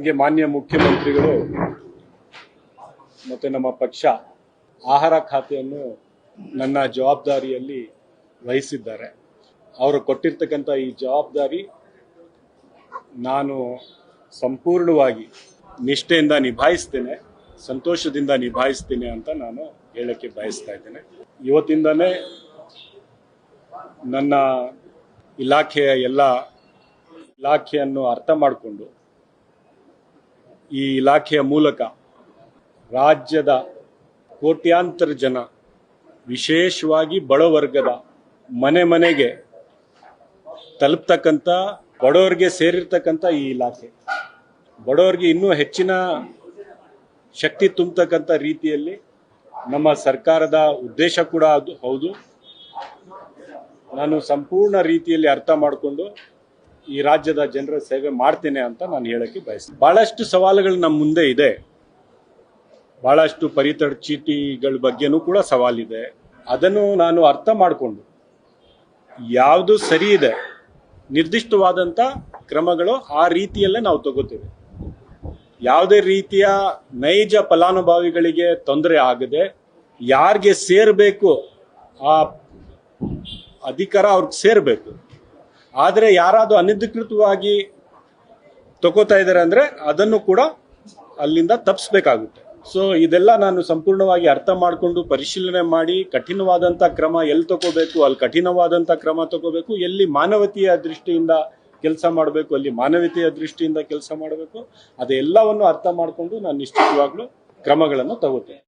ನನಗೆ ಮಾನ್ಯ ಮುಖ್ಯಮಂತ್ರಿಗಳು ಮತ್ತು ನಮ್ಮ ಪಕ್ಷ ಆಹಾರ ಖಾತೆಯನ್ನು ನನ್ನ ಜವಾಬ್ದಾರಿಯಲ್ಲಿ ವಹಿಸಿದ್ದಾರೆ. ಅವರು ಕೊಟ್ಟಿರ್ತಕ್ಕಂಥ ಈ ಜವಾಬ್ದಾರಿ ನಾನು ಸಂಪೂರ್ಣವಾಗಿ ನಿಷ್ಠೆಯಿಂದ ನಿಭಾಯಿಸ್ತೇನೆ, ಸಂತೋಷದಿಂದ ನಿಭಾಯಿಸ್ತೇನೆ ಅಂತ ನಾನು ಹೇಳಕ್ಕೆ ಬಯಸ್ತಾ ಇದ್ದೇನೆ. ಇವತ್ತಿಂದನೇ ನನ್ನ ಇಲಾಖೆಯ ಎಲ್ಲ ಇಲಾಖೆಯನ್ನು ಅರ್ಥ ಮಾಡಿಕೊಂಡು ಈ ಇಲಾಖೆಯ ಮೂಲಕ ರಾಜ್ಯದ ಕೋಟ್ಯಾಂತರ ಜನ, ವಿಶೇಷವಾಗಿ ಬಡವರ್ಗದ ಮನೆ ಮನೆಗೆ ತಲುಪ್ತಕ್ಕಂಥ, ಬಡವರಿಗೆ ಸೇರಿರ್ತಕ್ಕಂಥ ಈ ಇಲಾಖೆ ಬಡವರಿಗೆ ಇನ್ನೂ ಹೆಚ್ಚಿನ ಶಕ್ತಿ ತುಂಬತಕ್ಕಂಥ ರೀತಿಯಲ್ಲಿ ನಮ್ಮ ಸರ್ಕಾರದ ಉದ್ದೇಶ ಕೂಡ ಅದು ಹೌದು. ನಾನು ಸಂಪೂರ್ಣ ರೀತಿಯಲ್ಲಿ ಅರ್ಥ ಮಾಡಿಕೊಂಡು ಈ ರಾಜ್ಯದ ಜನರ ಸೇವೆ ಮಾಡ್ತೇನೆ ಅಂತ ನಾನು ಹೇಳಕ್ಕೆ ಬಯಸ್ತೀನಿ. ಬಹಳಷ್ಟು ಸವಾಲುಗಳು ನಮ್ಮ ಮುಂದೆ ಇದೆ, ಬಹಳಷ್ಟು ಪಡಿತರ ಚೀಟಿಗಳ ಬಗ್ಗೆನೂ ಕೂಡ ಸವಾಲಿದೆ. ಅದನ್ನು ನಾನು ಅರ್ಥ ಮಾಡಿಕೊಂಡು ಯಾವುದು ಸರಿ ಇದೆ, ನಿರ್ದಿಷ್ಟವಾದಂಥ ಕ್ರಮಗಳು ಆ ರೀತಿಯಲ್ಲೇ ನಾವು ತಗೋತೇವೆ. ಯಾವುದೇ ರೀತಿಯ ನೈಜ ಫಲಾನುಭವಿಗಳಿಗೆ ತೊಂದರೆ ಆಗದೆ, ಯಾರಿಗೆ ಸೇರಬೇಕು ಆ ಅಧಿಕಾರ ಅವ್ರಿಗೆ ಸೇರಬೇಕು. ಆದರೆ ಯಾರಾದರೂ ಅನಧಿಕೃತವಾಗಿ ತಗೋತಾ ಇದ್ದಾರೆ ಅಂದರೆ ಅದನ್ನು ಕೂಡ ಅಲ್ಲಿಂದ ತಪ್ಪಿಸ್ಬೇಕಾಗುತ್ತೆ. ಸೊ ಇದೆಲ್ಲ ನಾನು ಸಂಪೂರ್ಣವಾಗಿ ಅರ್ಥ ಮಾಡಿಕೊಂಡು ಪರಿಶೀಲನೆ ಮಾಡಿ ಕಠಿಣವಾದಂಥ ಕ್ರಮ ಎಲ್ಲಿ ತಗೋಬೇಕು ಅಲ್ಲಿ ಕಠಿಣವಾದಂಥ ಕ್ರಮ ತಗೋಬೇಕು, ಎಲ್ಲಿ ಮಾನವೀಯತೆಯ ದೃಷ್ಟಿಯಿಂದ ಕೆಲಸ ಮಾಡಬೇಕು ಅಲ್ಲಿ ಮಾನವೀಯತೆಯ ದೃಷ್ಟಿಯಿಂದ ಕೆಲಸ ಮಾಡಬೇಕು. ಅದೆಲ್ಲವನ್ನು ಅರ್ಥ ಮಾಡಿಕೊಂಡು ನಾನು ನಿಶ್ಚಿತವಾಗ್ಲೂ ಕ್ರಮಗಳನ್ನು ತಗೋತೇನೆ.